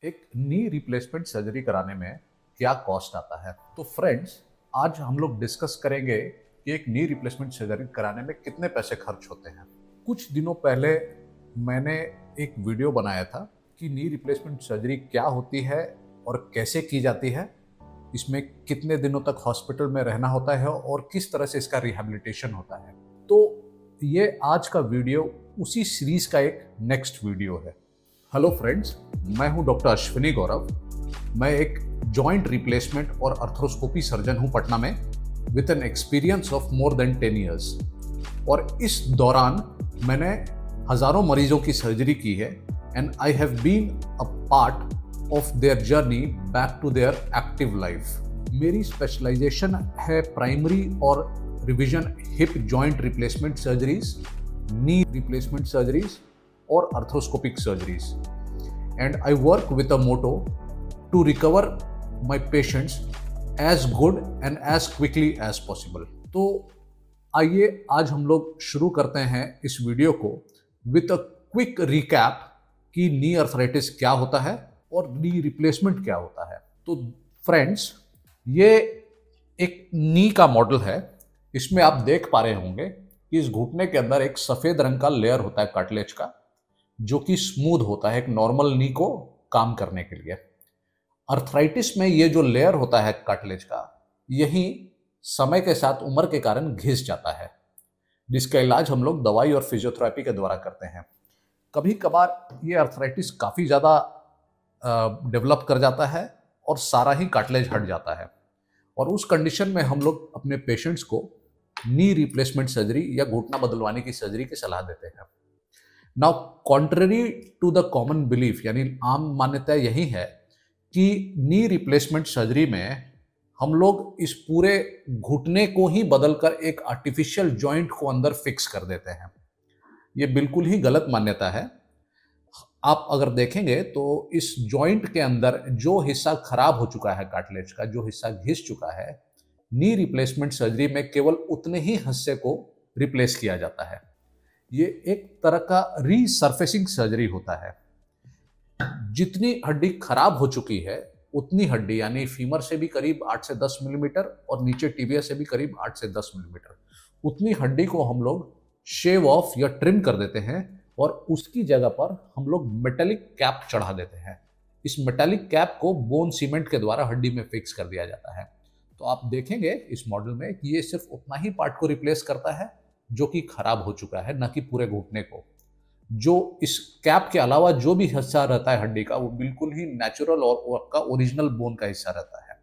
एक knee replacement surgery कराने में क्या कॉस्ट आता है। तो फ्रेंड्स, आज हम लोग डिस्कस करेंगे कि एक नी रिप्लेसमेंट सर्जरी कराने में कितने पैसे खर्च होते हैं। कुछ दिनों पहले मैंने एक वीडियो बनाया था कि नी रिप्लेसमेंट सर्जरी क्या होती है और कैसे की जाती है, इसमें कितने दिनों तक हॉस्पिटल में रहना होता है और किस तरह से इसका रिहैबिलिटेशन होता है। तो ये आज का वीडियो उसी सीरीज का एक नेक्स्ट वीडियो है। हेलो फ्रेंड्स, मैं हूं डॉक्टर अश्विनी गौरव। मैं एक जॉइंट रिप्लेसमेंट और आर्थ्रोस्कोपी सर्जन हूं पटना में with an experience of more than 10 years. और इस दौरान मैंने हजारों मरीजों की सर्जरी की है and I have been a part of their journey back to their active life. मेरी स्पेशलाइजेशन है प्राइमरी और revision hip joint replacement surgeries, knee replacement surgeries और arthroscopic surgeries, and I work with a motto to recover my patients as good and as quickly as possible। तो आइए आज हम लोग शुरू करते हैं इस वीडियो को विथ अ क्विक रिकैप कि नी अर्थराइटिस क्या होता है और नी रिप्लेसमेंट क्या होता है। तो फ्रेंड्स, ये एक नी का मॉडल है। इसमें आप देख पा रहे होंगे कि इस घुटने के अंदर एक सफेद रंग का लेयर होता है कार्टिलेज का, जो कि स्मूथ होता है एक नॉर्मल नी को काम करने के लिए। अर्थराइटिस में ये जो लेयर होता है कार्टिलेज का, यही समय के साथ उम्र के कारण घिस जाता है, जिसका इलाज हम लोग दवाई और फिजियोथेरेपी के द्वारा करते हैं। कभी कभार ये अर्थराइटिस काफ़ी ज़्यादा डेवलप कर जाता है और सारा ही कार्टिलेज हट जाता है, और उस कंडीशन में हम लोग अपने पेशेंट्स को नी रिप्लेसमेंट सर्जरी या घुटना बदलवाने की सर्जरी की सलाह देते हैं। Now contrary to the common belief, यानी आम मान्यता यही है कि नी रिप्लेसमेंट सर्जरी में हम लोग इस पूरे घुटने को ही बदलकर एक आर्टिफिशियल जॉइंट को अंदर फिक्स कर देते हैं। ये बिल्कुल ही गलत मान्यता है। आप अगर देखेंगे तो इस जॉइंट के अंदर जो हिस्सा खराब हो चुका है कार्टिलेज का, जो हिस्सा घिस चुका है, नी रिप्लेसमेंट सर्जरी में केवल उतने ही हिस्से को रिप्लेस किया जाता है। ये एक तरह का रीसर्फेसिंग सर्जरी होता है। जितनी हड्डी खराब हो चुकी है उतनी हड्डी, यानी फीमर से भी करीब 8 से 10 मिलीमीटर और नीचे टिबिया से भी करीब 8 से 10 मिलीमीटर, उतनी हड्डी को हम लोग शेव ऑफ या ट्रिम कर देते हैं और उसकी जगह पर हम लोग मेटेलिक कैप चढ़ा देते हैं। इस मेटेलिक कैप को बोन सीमेंट के द्वारा हड्डी में फिक्स कर दिया जाता है। तो आप देखेंगे इस मॉडल में कि ये सिर्फ उतना ही पार्ट को रिप्लेस करता है जो कि खराब हो चुका है, न कि पूरे घुटने को। जो इस कैप के अलावा जो भी हिस्सा रहता है हड्डी का, वो बिल्कुल ही नेचुरल और आपका ओरिजिनल बोन का हिस्सा रहता है।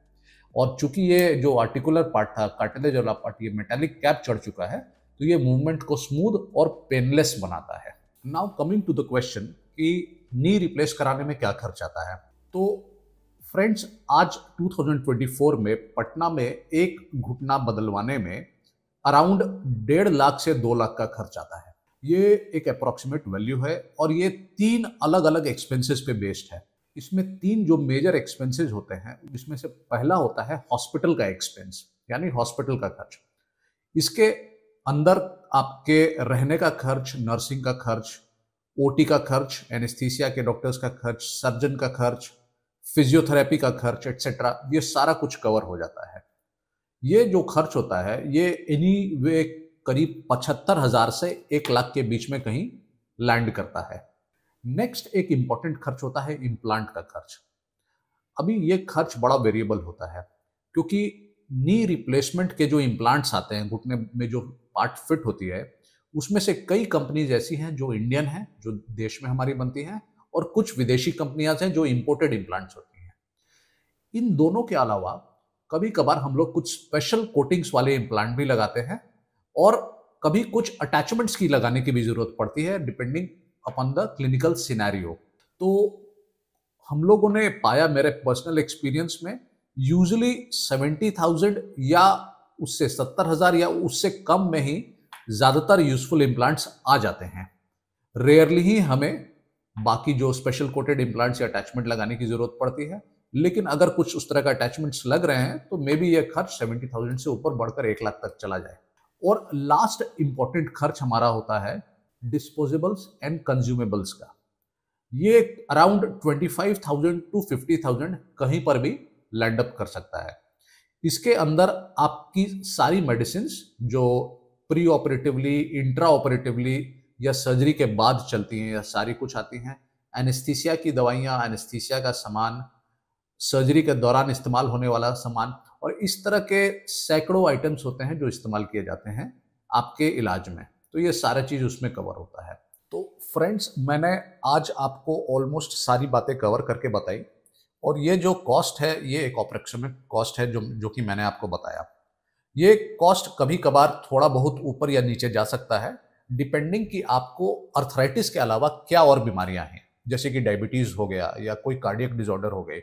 और चूंकि ये जो आर्टिकुलर पार्ट था, कार्टिलेज वाला पार्ट, ये मेटालिक कैप चढ़ चुका है, तो ये मूवमेंट को स्मूथ और पेनलेस बनाता है। Now coming to the question कि नी रिप्लेस कराने में क्या खर्च आता है। तो फ्रेंड्स, आज 2024 में पटना में एक घुटना बदलवाने में अराउंड 1.5 लाख से 2 लाख का खर्च आता है। ये एक अप्रोक्सीमेट वैल्यू है और ये 3 अलग अलग एक्सपेंसेस पे बेस्ड है। इसमें 3 जो मेजर एक्सपेंसेस होते हैं, इसमें से पहला होता है हॉस्पिटल का एक्सपेंस, यानी हॉस्पिटल का खर्च। इसके अंदर आपके रहने का खर्च, नर्सिंग का खर्च, ओटी का खर्च, एनेस्थीसिया के डॉक्टर्स का खर्च, सर्जन का खर्च, फिजियोथेरेपी का खर्च एक्सेट्रा, ये सारा कुछ कवर हो जाता है। ये जो खर्च होता है ये एनी वे करीब 75,000 से 1 लाख के बीच में कहीं लैंड करता है। नेक्स्ट एक इंपॉर्टेंट खर्च होता है इम्प्लांट का खर्च। अभी ये खर्च बड़ा वेरिएबल होता है, क्योंकि नी रिप्लेसमेंट के जो इम्प्लांट्स आते हैं, घुटने में जो पार्ट फिट होती है, उसमें से कई कंपनीज ऐसी हैं जो इंडियन हैं, जो देश में हमारी बनती हैं, और कुछ विदेशी कंपनियां हैं जो इंपोर्टेड इम्प्लांट्स होती हैं। इन दोनों के अलावा कभी कभार हम लोग कुछ स्पेशल कोटिंग्स वाले इम्प्लांट भी लगाते हैं, और कभी कुछ अटैचमेंट्स की लगाने की भी जरूरत पड़ती है, depending upon the clinical scenario. तो हम लोगों ने पाया, मेरे पर्सनल एक्सपीरियंस में, यूजुअली 70,000 या उससे 70,000 या उससे कम में ही ज्यादातर यूजफुल इम्प्लांट्स आ जाते हैं। रेयरली ही हमें बाकी जो स्पेशल कोटेड इम्प्लांट्स या अटैचमेंट लगाने की जरूरत पड़ती है, लेकिन अगर कुछ उस तरह का अटैचमेंट्स लग रहे हैं तो मे बी ये खर्च 70,000 से ऊपर बढ़कर 1 लाख तक चला जाए। और लास्ट इंपॉर्टेंट खर्च हमारा होता है डिस्पोजेबल्स एंड कंज्यूमेबल्स का। ये अराउंड 25,000 टू 50,000 कहीं पर भी लैंड अप कर सकता है। इसके अंदर आपकी सारी मेडिसिन जो प्री ऑपरेटिवली, इंट्रा ऑपरेटिवली या सर्जरी के बाद चलती हैं, या सारी कुछ आती हैं। एनेस्थीसिया की दवाइयाँ, एनेस्थीसिया का सामान, सर्जरी के दौरान इस्तेमाल होने वाला सामान, और इस तरह के सैकड़ों आइटम्स होते हैं जो इस्तेमाल किए जाते हैं आपके इलाज में। तो ये सारा चीज़ उसमें कवर होता है। तो फ्रेंड्स, मैंने आज आपको ऑलमोस्ट सारी बातें कवर करके बताई, और ये जो कॉस्ट है ये एक अप्रोक्सीमेट कॉस्ट है जो कि मैंने आपको बताया। ये कॉस्ट कभी कभार थोड़ा बहुत ऊपर या नीचे जा सकता है, डिपेंडिंग कि आपको अर्थराइटिस के अलावा क्या और बीमारियां हैं, जैसे कि डायबिटीज हो गया या कोई कार्डियक डिसऑर्डर हो गए।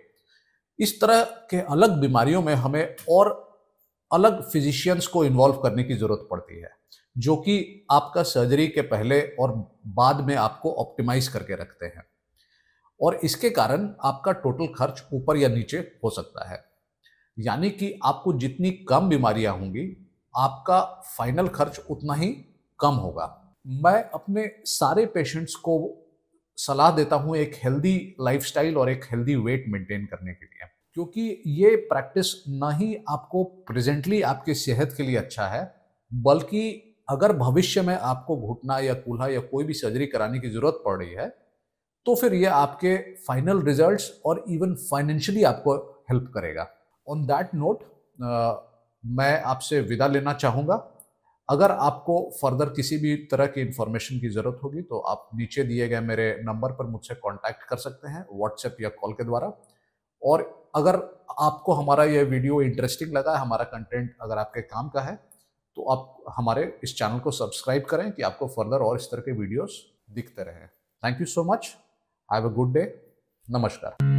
इस तरह के अलग बीमारियों में हमें और अलग फिजिशियंस को इन्वॉल्व करने की जरूरत पड़ती है, जो कि आपका सर्जरी के पहले और बाद में आपको ऑप्टिमाइज करके रखते हैं, और इसके कारण आपका टोटल खर्च ऊपर या नीचे हो सकता है। यानी कि आपको जितनी कम बीमारियां होंगी, आपका फाइनल खर्च उतना ही कम होगा। मैं अपने सारे पेशेंट्स को सलाह देता हूं एक हेल्दी लाइफस्टाइल और एक हेल्दी वेट मेंटेन करने के लिए, क्योंकि ये प्रैक्टिस ना ही आपको प्रेजेंटली आपकी सेहत के लिए अच्छा है, बल्कि अगर भविष्य में आपको घुटना या कूल्हा या कोई भी सर्जरी कराने की जरूरत पड़ रही है, तो फिर ये आपके फाइनल रिजल्ट्स और इवन फाइनेंशियली आपको हेल्प करेगा। ऑन दैट नोट, मैं आपसे विदा लेना चाहूँगा। अगर आपको फर्दर किसी भी तरह की इंफॉर्मेशन की ज़रूरत होगी तो आप नीचे दिए गए मेरे नंबर पर मुझसे कांटेक्ट कर सकते हैं, व्हाट्सएप या कॉल के द्वारा। और अगर आपको हमारा यह वीडियो इंटरेस्टिंग लगा, हमारा कंटेंट अगर आपके काम का है, तो आप हमारे इस चैनल को सब्सक्राइब करें कि आपको फर्दर और इस तरह के वीडियोस दिखते रहें। Thank you so much. Have a good day. नमस्कार।